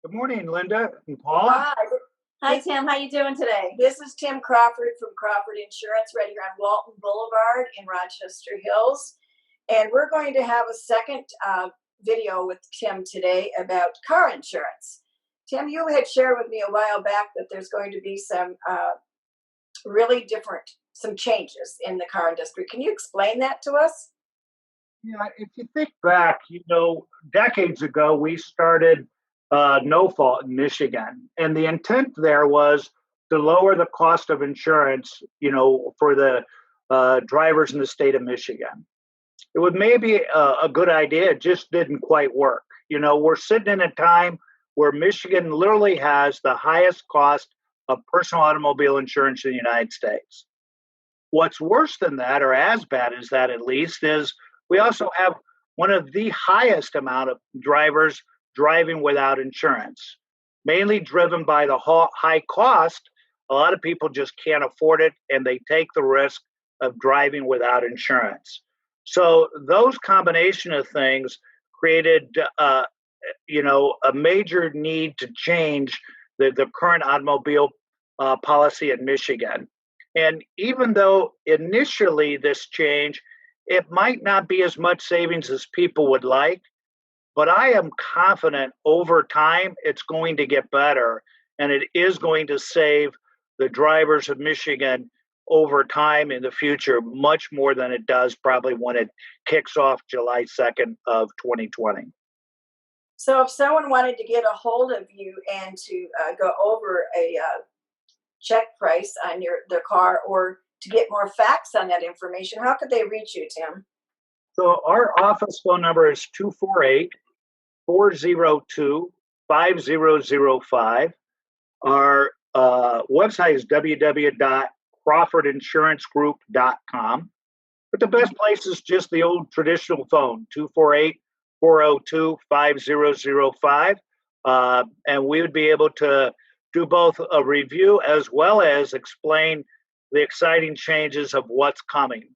Good morning, Linda and Paula. Hi, Hi, Tim. How you doing today? this is Tim Crawford from Crawford Insurance right here on Walton Boulevard in Rochester Hills. And we're going to have a second video with Tim today about car insurance. Tim, you had shared with me a while back that there's going to be some really different, some changes in the car industry. Can you explain that to us? Yeah, if you think back, decades ago, we started no fault in Michigan. And the intent there was to lower the cost of insurance, for the drivers in the state of Michigan. It was maybe a good idea. It just didn't quite work. We're sitting in a time where Michigan literally has the highest cost of personal automobile insurance in the United States. What's worse than that, or as bad as that at least, is we also have one of the highest amount of drivers driving without insurance, mainly driven by the high cost. A lot of people just can't afford it, and they take the risk of driving without insurance. So those combination of things created, a major need to change the current automobile policy in Michigan. And even though initially this change, it might not be as much savings as people would like, but I am confident over time it's going to get better, and it is going to save the drivers of Michigan over time in the future much more than it does probably when it kicks off July 2nd of 2020. So if someone wanted to get a hold of you and to go over a check price on their car, or to get more facts on that information, how could they reach you, Tim? So our office phone number is 248-402-5005. Our website is www.crawfordinsurancegroup.com. But the best place is just the old traditional phone, 248-402-5005. And we would be able to do both a review as well as explain the exciting changes of what's coming.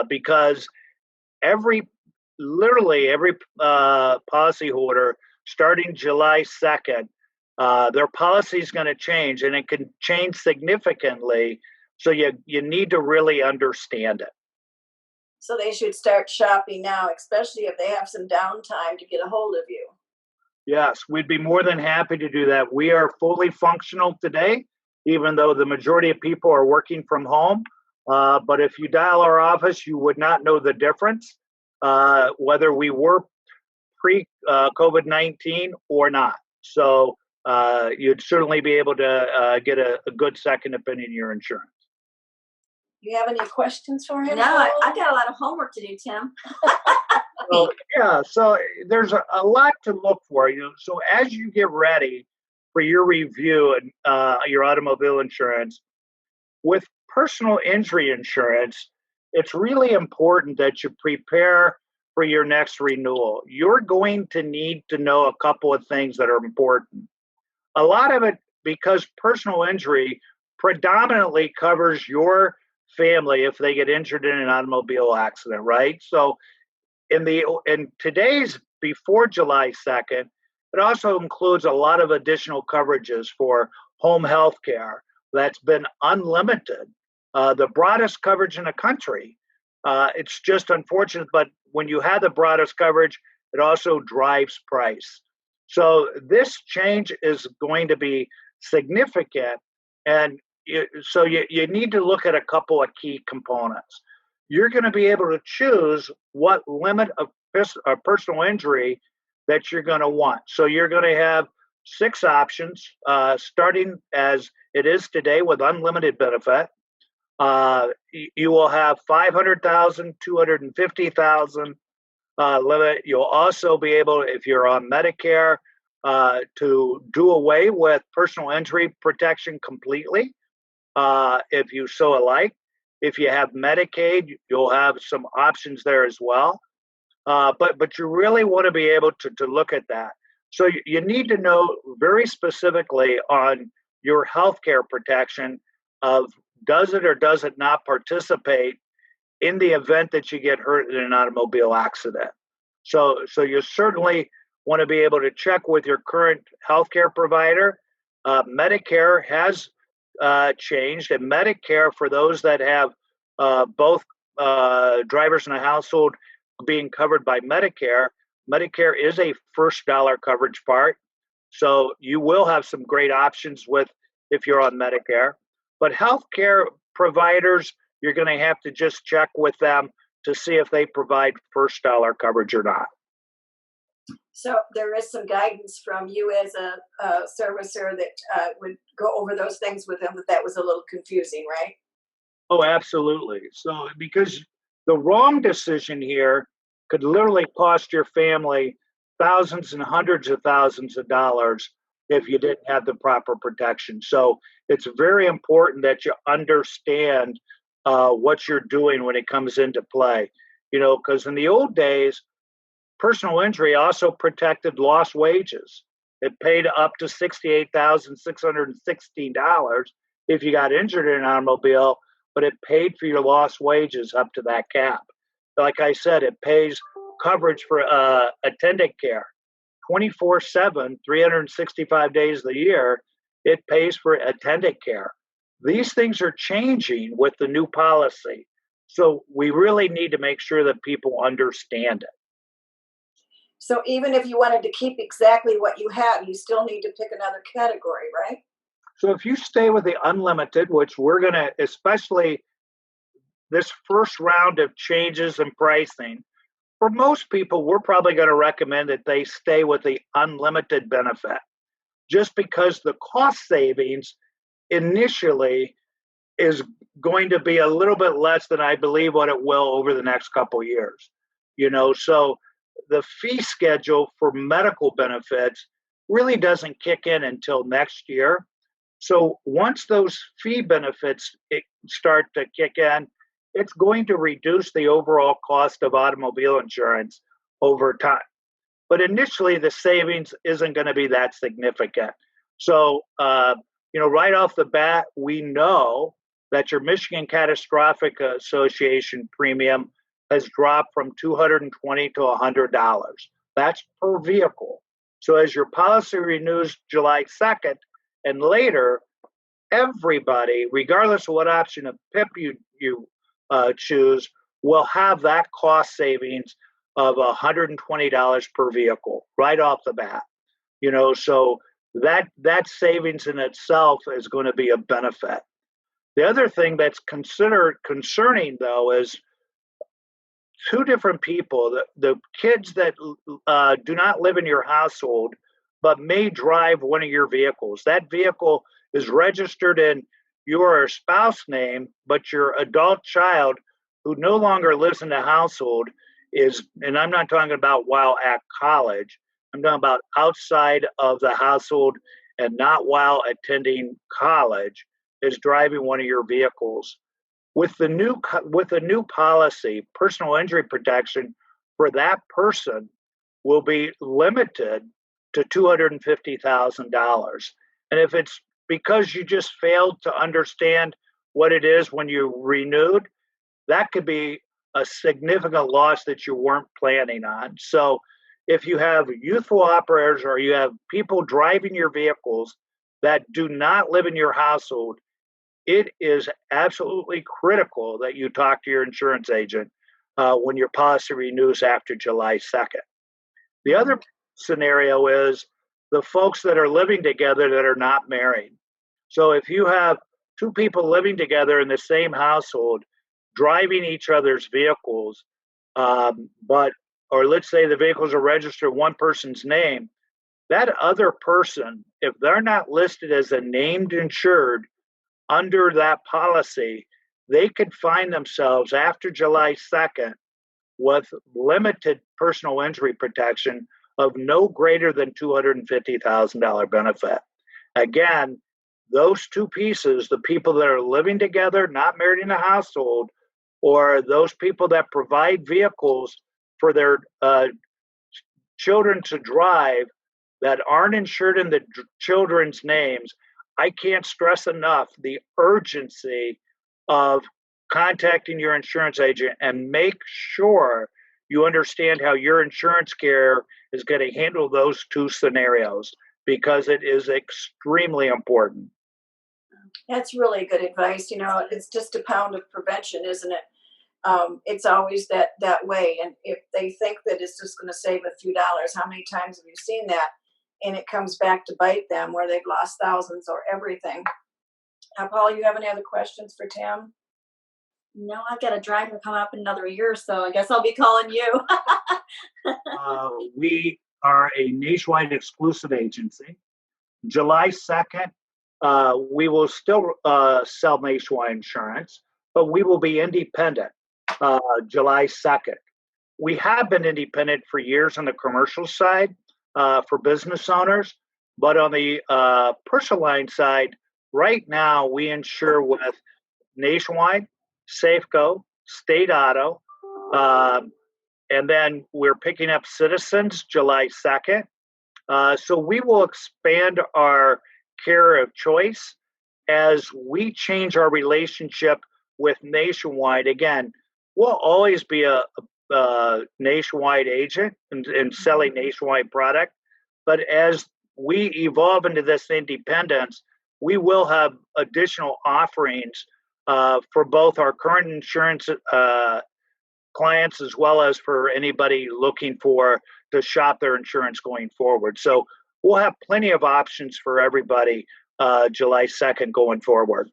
Because literally every policyholder starting July 2nd, their policy is going to change, and it can change significantly. So you need to really understand it. So they should start shopping now, especially if they have some downtime to get a hold of you. Yes, we'd be more than happy to do that. We are fully functional today, even though the majority of people are working from home. But if you dial our office, you would not know the difference, whether we were pre-COVID-19 or not. So you'd certainly be able to get a good second opinion in your insurance. You have any questions for him? No, I got a lot of homework to do, Tim. So there's a lot to look for. So as you get ready for your review and your automobile insurance, with personal injury insurance, it's really important that you prepare for your next renewal. You're going to need to know a couple of things that are important. A lot of it, because personal injury predominantly covers your family if they get injured in an automobile accident, right? So in today's before July 2nd, it also includes a lot of additional coverages for home health care that's been unlimited, the broadest coverage in the country. It's just unfortunate, but when you have the broadest coverage, it also drives price. So this change is going to be significant, and so you need to look at a couple of key components. You're going to be able to choose what limit of personal injury that you're going to want. So you're going to have 6 options, starting as it is today with unlimited benefit. You will have 500,000, 250,000 limit. You'll also be able, if you're on Medicare, to do away with personal injury protection completely, if you so like. If you have Medicaid, you'll have some options there as well. But you really want to be able to look at that. So you need to know very specifically on your healthcare protection of does it or does it not participate in the event that you get hurt in an automobile accident. So you certainly want to be able to check with your current healthcare provider. Medicare has changed, and Medicare, for those that have both drivers in a household being covered by Medicare, Medicare is a first dollar coverage part. So you will have some great options with if you're on Medicare. But healthcare providers, you're going to have to just check with them to see if they provide first dollar coverage or not. So there is some guidance from you as a servicer that would go over those things with them, that was a little confusing, right? Oh, absolutely. So because the wrong decision here could literally cost your family thousands and hundreds of thousands of dollars if you didn't have the proper protection. So it's very important that you understand what you're doing when it comes into play. You know, because in the old days, personal injury also protected lost wages. It paid up to $68,616 if you got injured in an automobile, but it paid for your lost wages up to that cap. Like I said, it pays coverage for attendant care 24/7, 365 days of the year. It pays for attendant care. These things are changing with the new policy. So we really need to make sure that people understand it. So even if you wanted to keep exactly what you have, you still need to pick another category, right? So if you stay with the unlimited, which we're going to, especially this first round of changes in pricing, for most people, we're probably going to recommend that they stay with the unlimited benefit, just because the cost savings initially is going to be a little bit less than I believe what it will over the next couple of years. You know, so the fee schedule for medical benefits really doesn't kick in until next year. So once those fee benefits start to kick in, it's going to reduce the overall cost of automobile insurance over time. But initially, the savings isn't going to be that significant. So, right off the bat, we know that your Michigan Catastrophic Association premium has dropped from $220 to $100. That's per vehicle. So as your policy renews July 2nd and later, everybody, regardless of what option of PIP you choose, will have that cost savings of $120 per vehicle right off the bat. So that savings in itself is going to be a benefit. The other thing that's considered concerning, though, is two different people. The kids that do not live in your household but may drive one of your vehicles. That vehicle is registered in your spouse name, but your adult child who no longer lives in the household is, and I'm not talking about while at college, I'm talking about outside of the household and not while attending college, is driving one of your vehicles. With the new policy, personal injury protection for that person will be limited to $250,000. And if it's because you just failed to understand what it is when you renewed, that could be a significant loss that you weren't planning on. So if you have youthful operators or you have people driving your vehicles that do not live in your household, it is absolutely critical that you talk to your insurance agent when your policy renews after July 2nd. The other scenario is the folks that are living together that are not married. So if you have two people living together in the same household, driving each other's vehicles, or let's say the vehicles are registered in one person's name, that other person, if they're not listed as a named insured under that policy, they could find themselves after July 2nd with limited personal injury protection of no greater than $250,000 benefit. Again, those two pieces, the people that are living together, not married in a household, or those people that provide vehicles for their children to drive that aren't insured in the children's names, I can't stress enough the urgency of contacting your insurance agent and make sure you understand how your insurance carrier is going to handle those two scenarios, because it is extremely important. That's really good advice. It's just a pound of prevention, isn't it? It's always that way. And if they think that it's just going to save a few dollars, how many times have you seen that? And it comes back to bite them, where they've lost thousands or everything. Paula, you have any other questions for Tim? No, I've got a driver coming up in another year or so. I guess I'll be calling you. We are a nationwide exclusive agency. July 2nd, we will still sell nationwide insurance, but we will be independent July 2nd. We have been independent for years on the commercial side for business owners, but on the personal line side, right now we insure with Nationwide, Safeco, State Auto, and then we're picking up Citizens July 2nd. So we will expand our care of choice as we change our relationship with Nationwide. Again, we'll always be a nationwide agent and selling nationwide product. But as we evolve into this independence, we will have additional offerings for both our current insurance clients as well as for anybody looking to shop their insurance going forward. So we'll have plenty of options for everybody July 2nd going forward.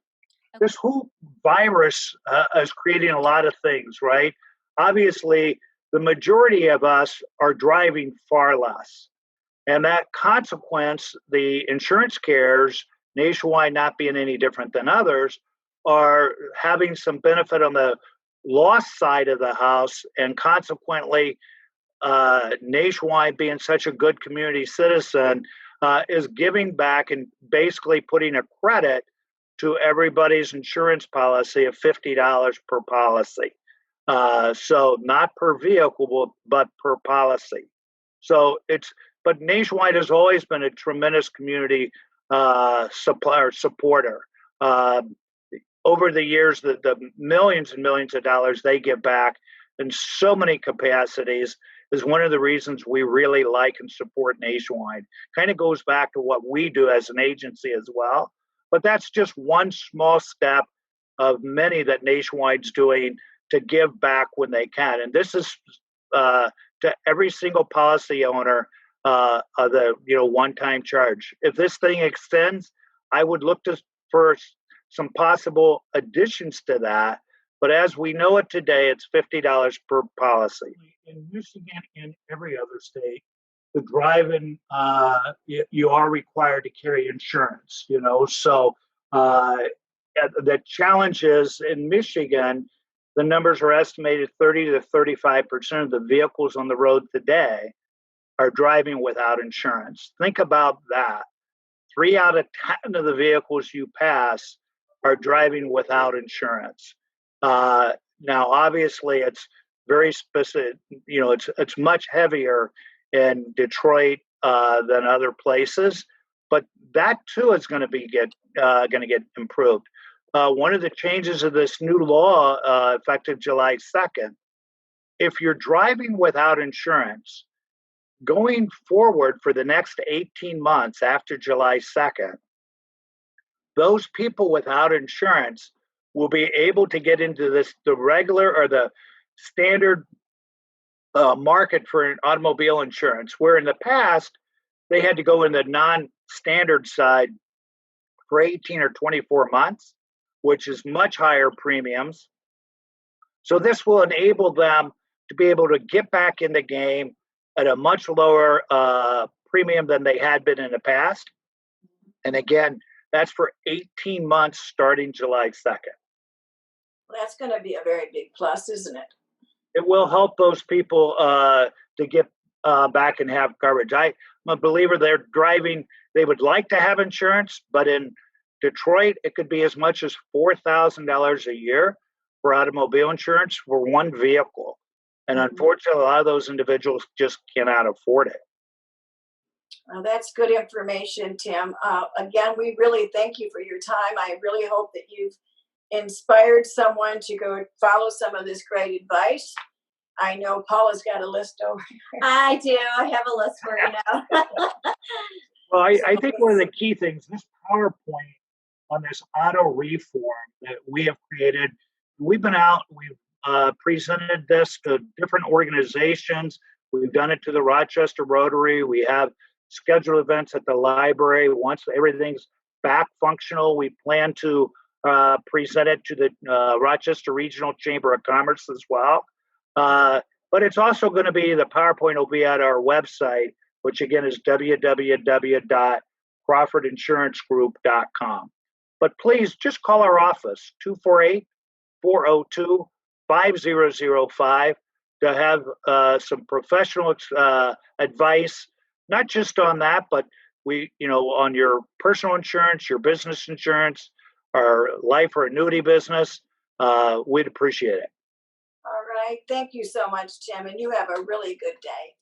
This whole virus is creating a lot of things, right? Obviously, the majority of us are driving far less. And that consequence, the insurance carriers, Nationwide not being any different than others, are having some benefit on the loss side of the house, and consequently, Nationwide being such a good community citizen is giving back and basically putting a credit to everybody's insurance policy of $50 per policy. So not per vehicle, but per policy. But Nationwide has always been a tremendous community supporter. Over the years, the millions and millions of dollars they give back in so many capacities is one of the reasons we really like and support Nationwide. Kind of goes back to what we do as an agency as well. But that's just one small step of many that Nationwide's doing to give back when they can. And this is to every single policy owner the one-time charge. If this thing extends, I would look for some possible additions to that. But as we know it today, it's $50 per policy. In Michigan and every other state, the driving, you are required to carry insurance, So the challenge is in Michigan, the numbers are estimated 30 to 35% of the vehicles on the road today are driving without insurance. Think about that. 3 out of 10 of the vehicles you pass are driving without insurance. Now, obviously, it's very specific. It's much heavier in Detroit than other places, but that too is going to get improved. One of the changes of this new law, effective July 2nd, if you're driving without insurance, going forward for the next 18 months after July 2nd, those people without insurance will be able to get into the regular or the standard market for automobile insurance, where in the past they had to go in the non-standard side for 18 or 24 months, which is much higher premiums. So this will enable them to be able to get back in the game at a much lower premium than they had been in the past. And again, that's for 18 months starting July 2nd. Well, that's going to be a very big plus, isn't it? It will help those people to get back and have coverage. I'm a believer they're driving. They would like to have insurance, but in Detroit, it could be as much as $4,000 a year for automobile insurance for one vehicle. And unfortunately, a lot of those individuals just cannot afford it. Well, that's good information, Tim. Again, we really thank you for your time. I really hope that you've inspired someone to go follow some of this great advice. I know Paula's got a list over here. I do. I have a list for you now. Well, I think one of the key things, this PowerPoint on this auto reform that we have created, we've been out, we've presented this to different organizations. We've done it to the Rochester Rotary. We have scheduled events at the library. Once everything's back functional, we plan to present it to the Rochester Regional Chamber of Commerce as well. But it's also going to be, the PowerPoint will be at our website, which again is www.crawfordinsuranceGroup.com. But please just call our office, 248-402-5005, to have some professional advice, not just on that, but on your personal insurance, your business insurance, our life or annuity business. We'd appreciate it. All right. Thank you so much, Tim, and you have a really good day.